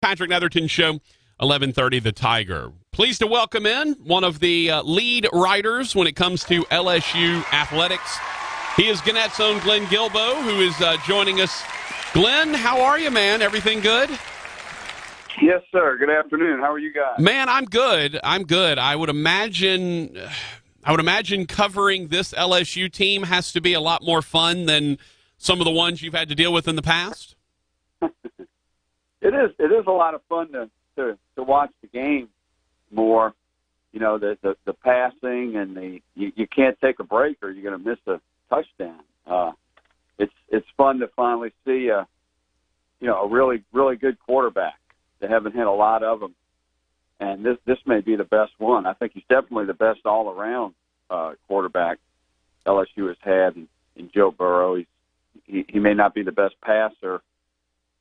Patrick Netherton Show, 11:30 The Tiger. Pleased to welcome in one of the lead writers when it comes to LSU athletics. He is Gannett's own Glenn Guilbeau, who is joining us. Glenn, how are you, man? Everything good? Yes, sir. Good afternoon. How are you guys? Man, I'm good. I would imagine covering this LSU team has to be a lot more fun than some of the ones you've had to deal with in the past. It is a lot of fun to watch the game more. You know, the passing and you can't take a break or you're going to miss a touchdown. It's fun to finally see a really good quarterback. They haven't had a lot of them, and this may be the best one. I think he's definitely the best all around quarterback LSU has had in Joe Burrow. He may not be the best passer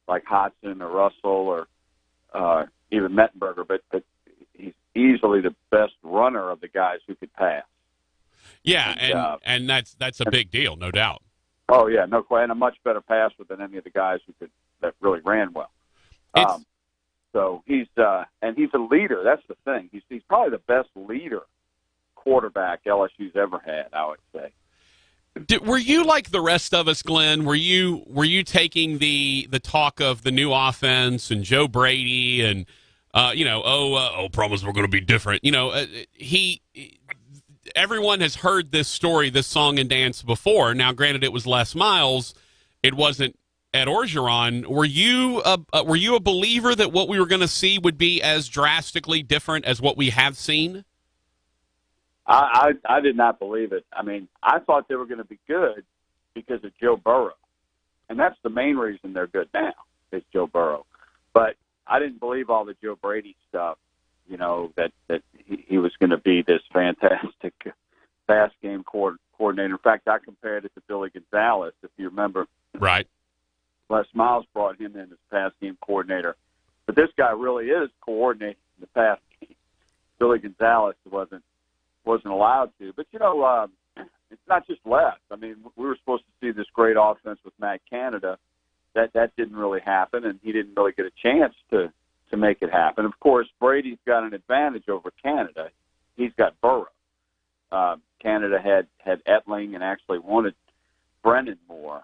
like Hodgson or Russell or even Mettenberger, but he's easily the best runner of the guys who could pass. Yeah, and that's a big deal, no doubt. Oh yeah, no question. And a much better passer than any of the guys that really ran well. So he's a leader. That's the thing. He's probably the best leader quarterback LSU's ever had, I would say. Were you like the rest of us, Glenn? Were you taking the talk of the new offense and Joe Brady and promise we're going to be different? Everyone has heard this story, this song and dance before. Now, granted, it was Les Miles. It wasn't Ed Orgeron. Were you a believer that what we were going to see would be as drastically different as what we have seen? I did not believe it. I mean, I thought they were going to be good because of Joe Burrow. And that's the main reason they're good now, is Joe Burrow. But I didn't believe all the Joe Brady stuff, that he was going to be this fantastic pass game coordinator. In fact, I compared it to Billy Gonzalez, if you remember. Right. Les Miles brought him in as pass game coordinator. But this guy really is coordinating the pass game. Billy Gonzalez wasn't allowed to. But, it's not just Les. I mean, we were supposed to see this great offense with Matt Canada. That didn't really happen, and he didn't really get a chance to make it happen. Of course, Brady's got an advantage over Canada. He's got Burrow. Canada had Etling and actually wanted Brennan more.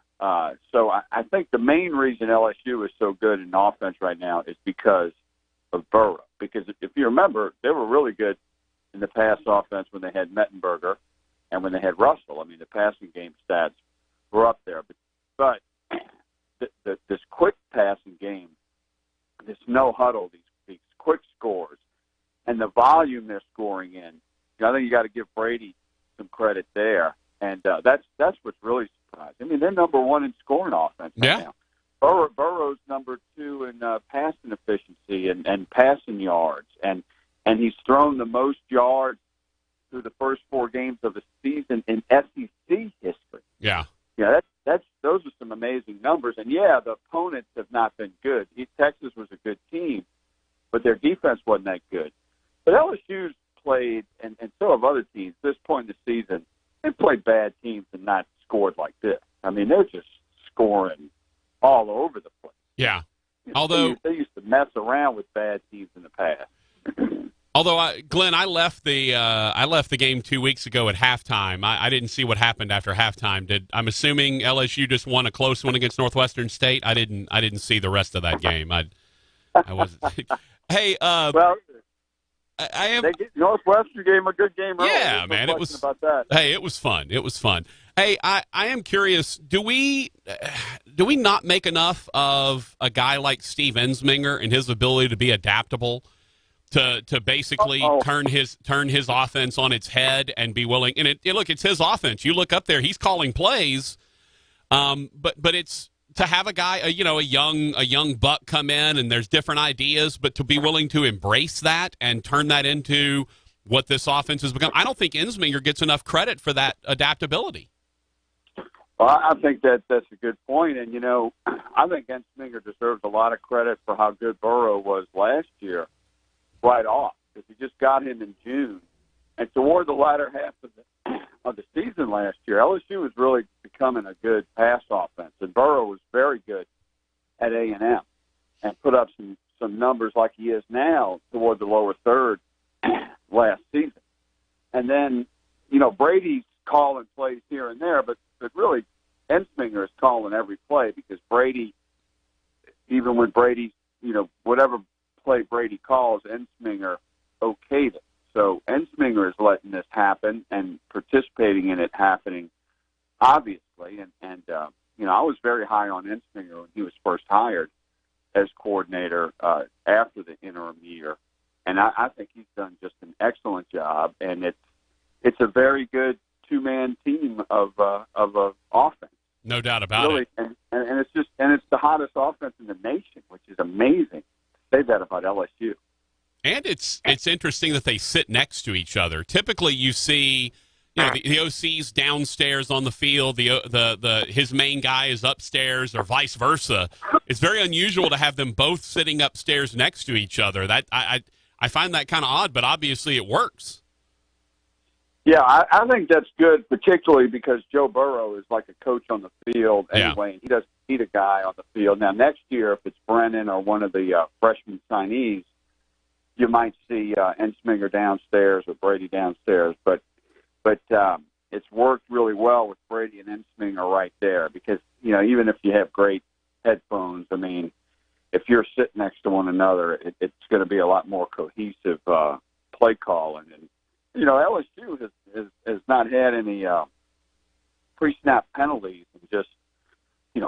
So I think the main reason LSU is so good in offense right now is because of Burrow. Because if you remember, they were really good in the pass offense when they had Mettenberger and when they had Russell. I mean, the passing game stats were up there. But this quick passing game, this no huddle, these quick scores, and the volume they're scoring in, I think you got to give Brady some credit there. And that's what's really surprising. I mean, they're number one in scoring offense right now. Burrow's number two in passing efficiency and passing yards, and he's thrown the most yards through the first 4 games of the season in SEC history. Yeah, those are some amazing numbers. And yeah, the opponents have not been good. Texas was a good team, but their defense wasn't that good. But LSU's played, and so have other teams. At this point in the season, they've played bad teams and not scored like this. I mean, they're just scoring all over the place. Yeah. Although they used to mess around with bad teams in the past. Glenn, I left the game 2 weeks ago at halftime. I didn't see what happened after halftime. I'm assuming LSU just won a close one against Northwestern State. I didn't see the rest of that game. I wasn't. Hey, well, I am. Northwestern gave a good game early. Yeah, man, it was. About that. Hey, it was fun. It was fun. Hey, I am curious. Do we not make enough of a guy like Steve Ensminger and his ability to be adaptable? To basically turn his offense on its head and be willing. And look, it's his offense. You look up there, he's calling plays. But it's to have a guy, a young buck come in and there's different ideas, but to be willing to embrace that and turn that into what this offense has become. I don't think Ensminger gets enough credit for that adaptability. Well, I think that's a good point. And I think Ensminger deserves a lot of credit for how good Burrow was last year. Right off, because he just got him in June, and toward the latter half of the season last year, LSU was really becoming a good pass offense, and Burrow was very good at A&M and put up some numbers like he is now toward the lower third last season. And then, Brady's calling plays here and there, but really Ensminger is calling every play because Brady, even when Brady, whatever play Brady calls, Ensminger okayed it. So Ensminger is letting this happen and participating in it happening, obviously. And I was very high on Ensminger when he was first hired as coordinator after the interim year. And I think he's done just an excellent job. And it's a very good two-man team of offense. No doubt about it. And it's the hottest offense in the nation, which is amazing. Say that about LSU. And it's interesting that they sit next to each other. Typically, you see, the OC's downstairs on the field, the his main guy is upstairs, or vice versa. It's very unusual to have them both sitting upstairs next to each other. That I find that kind of odd, but obviously it works. Yeah, I think that's good, particularly because Joe Burrow is like a coach on the field anyway, and he doesn't need a guy on the field. Now, next year, if it's Brennan or one of the freshman signees, you might see Ensminger downstairs or Brady downstairs, but it's worked really well with Brady and Ensminger right there because, even if you have great headphones, I mean, if you're sitting next to one another, it's going to be a lot more cohesive play calling. And, LSU has not had any pre-snap penalties and just,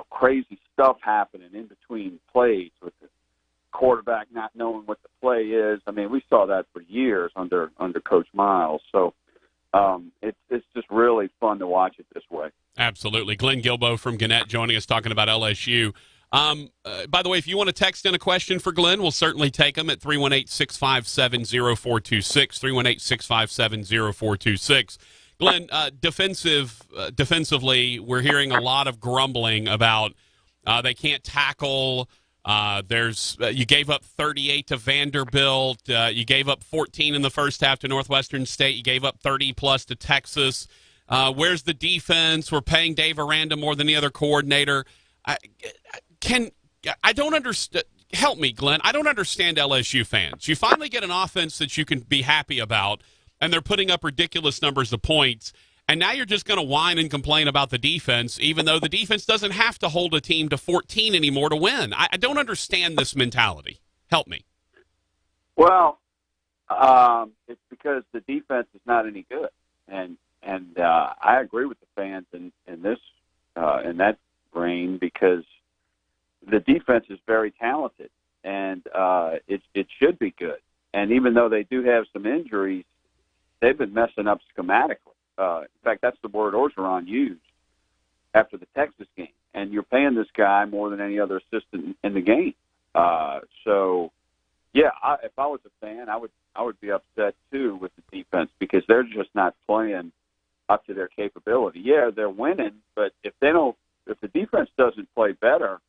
crazy stuff happening in between plays with the quarterback not knowing what the play is. I mean, we saw that for years under Coach Miles. So it's just really fun to watch it this way. Absolutely. Glenn Guilbeau from Gannett joining us talking about LSU. By the way, if you want to text in a question for Glenn, we'll certainly take them at 318-657-0426, 318-657-0426. Glenn, defensively, we're hearing a lot of grumbling about they can't tackle. You gave up 38 to Vanderbilt. You gave up 14 in the first half to Northwestern State. You gave up 30-plus to Texas. Where's the defense? We're paying Dave Aranda more than the other coordinator. I don't understand. Help me, Glenn. I don't understand LSU fans. You finally get an offense that you can be happy about, and they're putting up ridiculous numbers of points, and now you're just going to whine and complain about the defense, even though the defense doesn't have to hold a team to 14 anymore to win. I don't understand this mentality. Help me. Well, it's because the defense is not any good, and I agree with the fans in that brain because the defense is very talented, and it should be good. And even though they do have some injuries, they've been messing up schematically. In fact, that's the word Orgeron used after the Texas game. And you're paying this guy more than any other assistant in the game. So, yeah, if I was a fan, I would be upset too with the defense because they're just not playing up to their capability. Yeah, they're winning, but if the defense doesn't play better,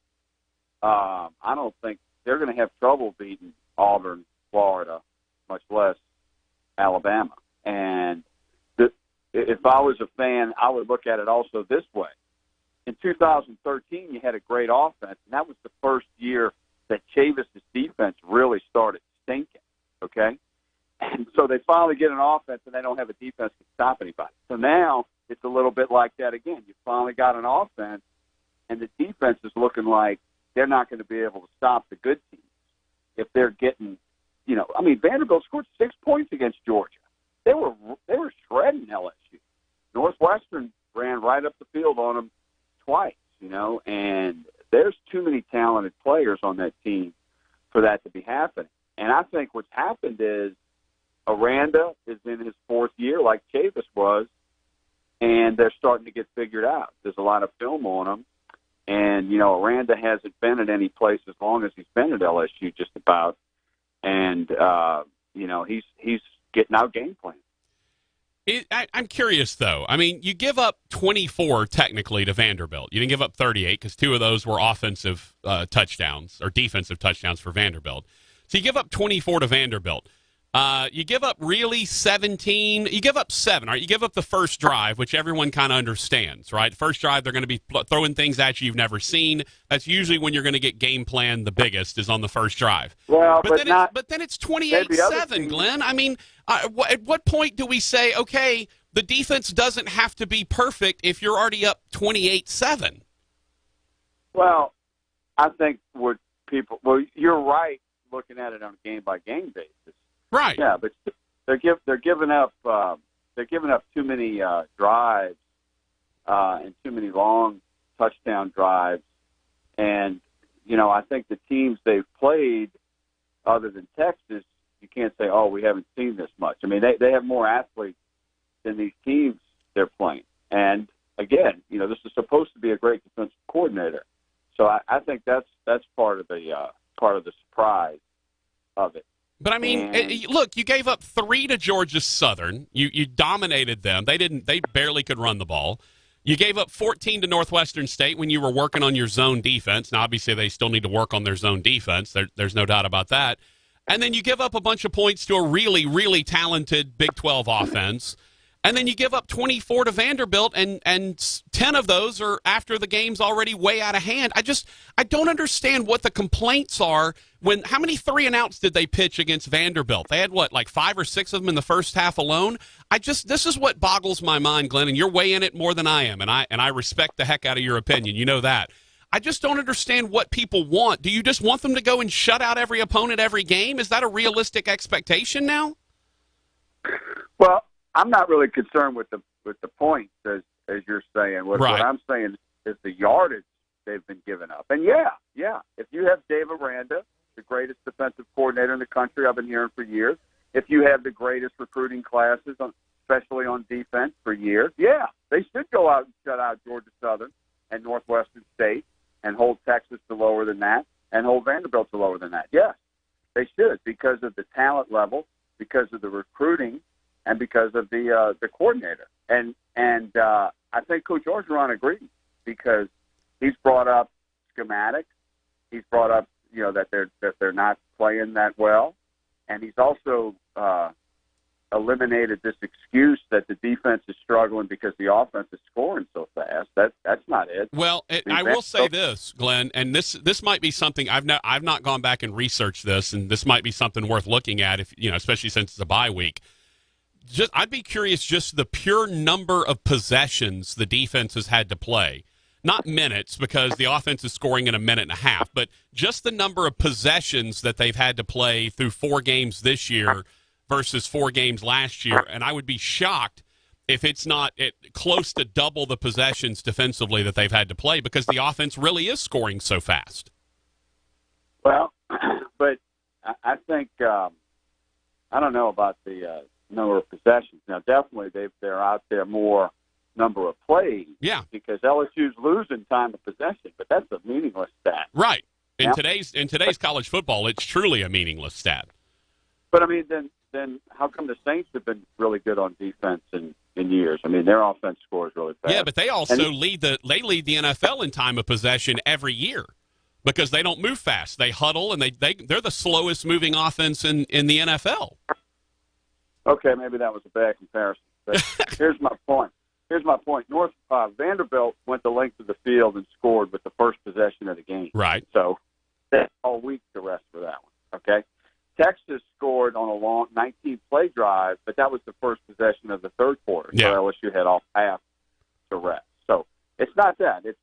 I don't think they're going to have trouble beating Auburn, Florida, much less Alabama. And if I was a fan, I would look at it also this way. In 2013, you had a great offense, and that was the first year that Chavis' defense really started stinking, okay? And so they finally get an offense, and they don't have a defense to stop anybody. So now it's a little bit like that again. You finally got an offense, and the defense is looking like they're not going to be able to stop the good teams if they're getting, Vanderbilt scored 6 points against Georgia. They were shredding LSU. Northwestern ran right up the field on them twice, and there's too many talented players on that team for that to be happening. And I think what's happened is Aranda is in his fourth year like Chavis was, and they're starting to get figured out. There's a lot of film on them. And, Aranda hasn't been at any place as long as he's been at LSU just about. And, he's getting out game plan. I'm curious, though. I mean, you give up 24 technically to Vanderbilt. You didn't give up 38 because 2 of those were offensive touchdowns or defensive touchdowns for Vanderbilt. So you give up 24 to Vanderbilt. You give up really 17. You give up 7, right? You give up the first drive, which everyone kind of understands, right? First drive, they're going to be throwing things at you've never seen. That's usually when you're going to get game plan the biggest is on the first drive. Well, but then it's 28-7, Glenn. I mean, at what point do we say, okay, the defense doesn't have to be perfect if you're already up 28-7? Well, I think you're right looking at it on a game-by-game basis. Right. Yeah, but they're giving up too many drives and too many long touchdown drives, and I think the teams they've played, other than Texas, you can't say, oh, we haven't seen this much. I mean, they have more athletes than these teams they're playing, and again, this is supposed to be a great defensive coordinator, so I think that's part of the surprise of it. But I mean, look, you gave up 3 to Georgia Southern. You dominated them. They barely could run the ball. You gave up 14 to Northwestern State when you were working on your zone defense. Now, obviously, they still need to work on their zone defense. There's no doubt about that. And then you give up a bunch of points to a really, really talented Big 12 offense. And then you give up 24 to Vanderbilt, and 10 of those are after the game's already way out of hand. I don't understand what the complaints are. How many 3-and-outs did they pitch against Vanderbilt? They had, like 5 or 6 of them in the first half alone? This is what boggles my mind, Glenn, and you're way in it more than I am, and I respect the heck out of your opinion. You know that. I just don't understand what people want. Do you just want them to go and shut out every opponent every game? Is that a realistic expectation now? Well, I'm not really concerned with the points as you're saying. What I'm saying is the yardage they've been giving up. And yeah, if you have Dave Aranda, the greatest defensive coordinator in the country, I've been hearing for years. If you have the greatest recruiting classes, especially on defense, for years, yeah, they should go out and shut out Georgia Southern and Northwestern State and hold Texas to lower than that and hold Vanderbilt to lower than that. Yes, they should, because of the talent level, because of the recruiting, and because of the coordinator. And I think Coach Orgeron agrees, because he's brought up schematics. He's brought up that they're not playing that well, and he's also eliminated this excuse that the defense is struggling because the offense is scoring so fast. That's not it. Well, I will say this, Glenn, and this might be something I've not gone back and researched this, and this might be something worth looking at, if especially since it's a bye week. I'd be curious, just the pure number of possessions the defense has had to play. Not minutes, because the offense is scoring in a minute and a half, but just the number of possessions that they've had to play through 4 games this year versus 4 games last year. And I would be shocked if it's not close to double the possessions defensively that they've had to play, because the offense really is scoring so fast. Well, but I think I don't know about the number of possessions. Now, definitely they're out there more number of plays. Yeah. Because LSU's losing time of possession, but that's a meaningless stat. Right. In today's college football, it's truly a meaningless stat. But I mean, then how come the Saints have been really good on defense in years? I mean, their offense scores really fast. Yeah, but they also lead the NFL in time of possession every year, because they don't move fast. They huddle, and they're the slowest moving offense in the NFL. Okay, maybe that was a bad comparison. But here's my point. Vanderbilt went the length of the field and scored with the first possession of the game. Right. So that's all week the rest for that one. Okay. Texas scored on a long 19-play drive, but that was the first possession of the third quarter. Yeah. So LSU had all half to rest. So it's not that. It's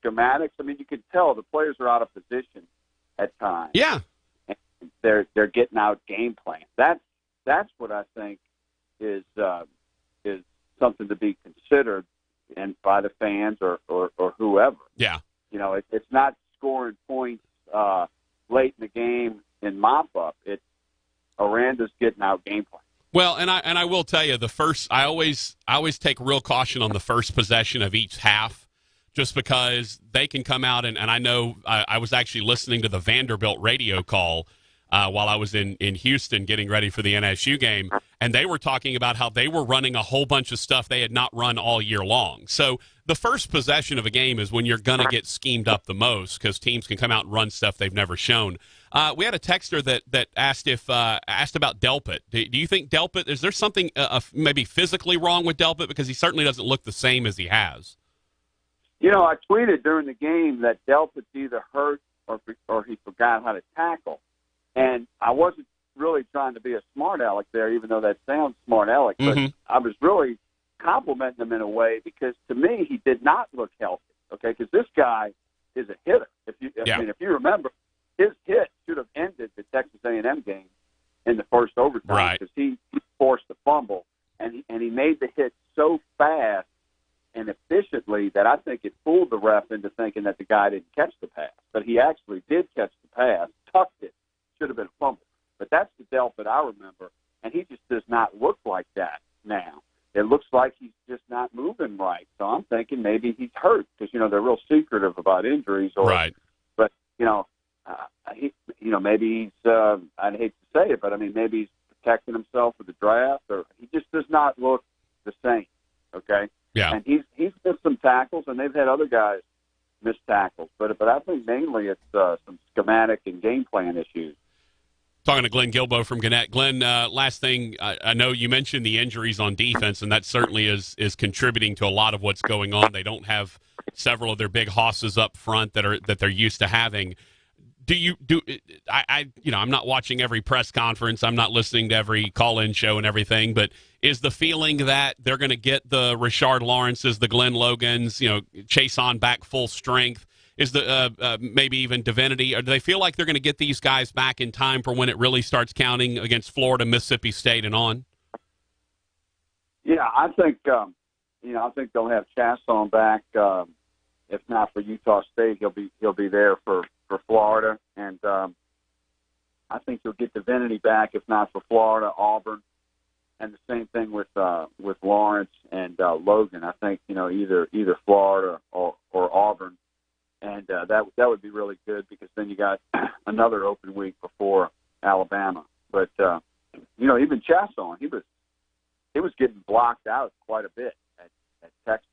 schematics. I mean, you can tell the players are out of position at times. Yeah. And they're getting out game plan. That's what I think is something to be considered, and by the fans or whoever. Yeah. It's not scoring points late in the game in mop-up. It's Aranda's getting out game plan. Well, and I will tell you, I always take real caution on the first possession of each half, just because they can come out, and I know I was actually listening to the Vanderbilt radio call while I was in Houston getting ready for the NSU game, and they were talking about how they were running a whole bunch of stuff they had not run all year long. So the first possession of a game is when you're going to get schemed up the most, because teams can come out and run stuff they've never shown. We had a texter that asked asked about Delpit. Do you think Delpit, is there something maybe physically wrong with Delpit, because he certainly doesn't look the same as he has? You know, I tweeted during the game that Delpit's either hurt or he forgot how to tackle, and I wasn't really trying to be a smart aleck there, even though that sounds smart aleck, but I was really complimenting him in a way, because to me he did not look healthy. Okay, because this guy is a hitter. I mean, if you remember, his hit should have ended the Texas A&M game in the first overtime, because he forced the fumble, and he made the hit so fast and efficiently that I think it fooled the ref into thinking that the guy didn't catch the pass. But he actually did catch the pass, tucked it, should have been a fumble. But that's the Delpit I remember, and he just does not look like that now. It looks like he's just not moving right. So I'm thinking maybe he's hurt, because, they're real secretive about injuries. But, maybe he's, I'd hate to say it, but, I mean, maybe he's protecting himself for the draft, or he just does not look the same, okay? Yeah. And he's missed some tackles, and they've had other guys miss tackles. But I think mainly it's some schematic and game plan issues. Talking to Glenn Guilbeau from Gannett. Glenn, last thing, I know you mentioned the injuries on defense, and that certainly is contributing to a lot of what's going on. They don't have several of their big hosses up front that they're used to having. I'm not watching every press conference. I'm not listening to every call-in show and everything, but is the feeling that they're going to get the Rashard Lawrences, the Glenn Logans, Chase on back full strength? Is the maybe even Divinity? Or do they feel like they're going to get these guys back in time for when it really starts counting against Florida, Mississippi State, and on? Yeah, I think I think they'll have Chasson back. If not for Utah State, he'll be there for Florida, and I think you'll get Divinity back. If not for Florida, Auburn, and the same thing with Lawrence and Logan. I think either Florida or Auburn. And that would be really good, because then you got another open week before Alabama. But even Chasson, he was getting blocked out quite a bit at Texas.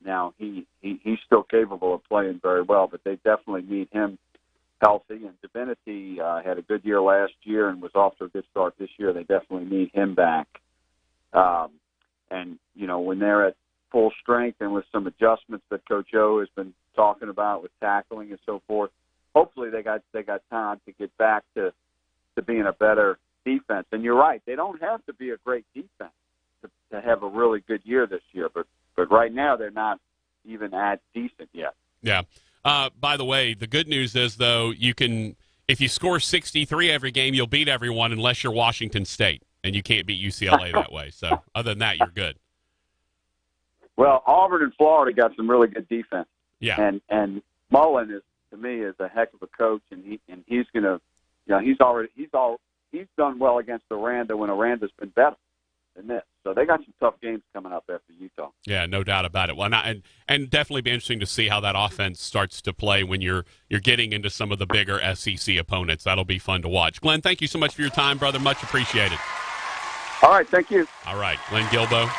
Now he's still capable of playing very well, but they definitely need him healthy. And Divinity had a good year last year and was off to a good start this year. They definitely need him back. And when they're at full strength and with some adjustments that Coach O has been talking about with tackling and so forth, hopefully they got time to get back to being a better defense. And you're right, they don't have to be a great defense to have a really good year this year, but right now they're not even at decent yet. Yeah. By the way, the good news is, though, if you score 63 every game, you'll beat everyone unless you're Washington State, and you can't beat UCLA that way. So other than that, you're good. Well, Auburn and Florida got some really good defense. Yeah. And Mullen to me is a heck of a coach, and he's going to, he's done well against Aranda when Aranda's been better than this. So they got some tough games coming up after Utah. Yeah, no doubt about it. Well, and definitely be interesting to see how that offense starts to play when you're getting into some of the bigger SEC opponents. That'll be fun to watch. Glenn, thank you so much for your time, brother. Much appreciated. All right, thank you. All right, Glenn Guilbeau.